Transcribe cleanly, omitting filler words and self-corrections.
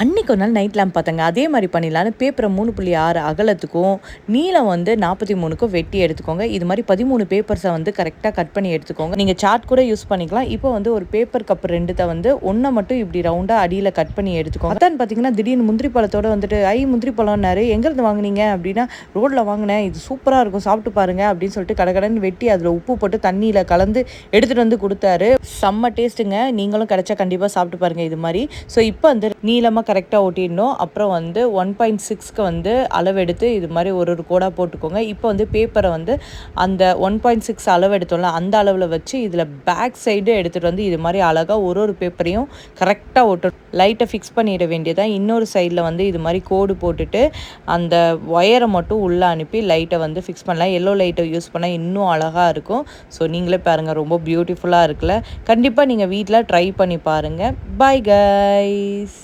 அன்றைக்கி ஒரு நாள் நைட் லேம்ப் பார்த்தேங்க. அதே மாதிரி பண்ணிடலான்னு பேப்பரை 3.6 அகலத்துக்கும் நீளம் வந்து 43க்கும் வெட்டி எடுத்துக்கோங்க. இது மாதிரி 13 பேப்பர்ஸை வந்து கரெக்டாக கட் பண்ணி எடுத்துக்கோங்க. நீங்கள் சார்ட் கூட யூஸ் பண்ணிக்கலாம். இப்போ வந்து ஒரு பேப்பர் கப் 2 வந்து ஒன்றை மட்டும் இப்படி ரவுண்டாக அடியில் கட் பண்ணி எடுத்துக்கோங்க. அதான் பார்த்தீங்கன்னா திடீர்னு முந்திரி பழத்தோடு வந்துட்டு முந்திரி பழம்னாரு. எங்கேருந்து வாங்கினீங்க அப்படின்னா ரோட்டில் வாங்கினேன், இது சூப்பராக இருக்கும் சாப்பிட்டு பாருங்க அப்படின்னு சொல்லிட்டு கடகடன்னு வெட்டி அதில் உப்பு போட்டு தண்ணியில் கலந்து எடுத்துகிட்டு வந்து கொடுத்தாரு. செம்ம டேஸ்ட்டுங்க. நீங்களும் கிடைச்சா கண்டிப்பாக சாப்பிட்டு பாருங்கள் இது மாதிரி. ஸோ இப்போ வந்து நீளமாக கரெக்டாக ஒட்டிடணும். அப்புறம் வந்து 1.6க்கு வந்து அளவெடுத்து இது மாதிரி ஒரு கோடாக போட்டுக்கோங்க. இப்போ வந்து பேப்பரை வந்து அந்த 1.6 அளவு எடுத்தோம்ல அந்த அளவில் வச்சு இதில் பேக் சைடு எடுத்துகிட்டு வந்து இது மாதிரி அழகாக ஒரு பேப்பரையும் கரெக்டாக ஒட்டணும். லைட்டை ஃபிக்ஸ் பண்ணிட வேண்டியதான். இன்னொரு சைடில் வந்து இது மாதிரி கோடு போட்டுட்டு அந்த ஒயரை மட்டும் உள்ளே அனுப்பி லைட்டை வந்து ஃபிக்ஸ் பண்ணலாம். எல்லோ லைட்டை யூஸ் பண்ணால் இன்னும் அழகாக இருக்கும். ஸோ நீங்களே பாருங்கள், ரொம்ப பியூட்டிஃபுல்லாக இருக்குல்ல. கண்டிப்பாக நீங்கள் வீட்டில் ட்ரை பண்ணி பாருங்கள். Bye guys.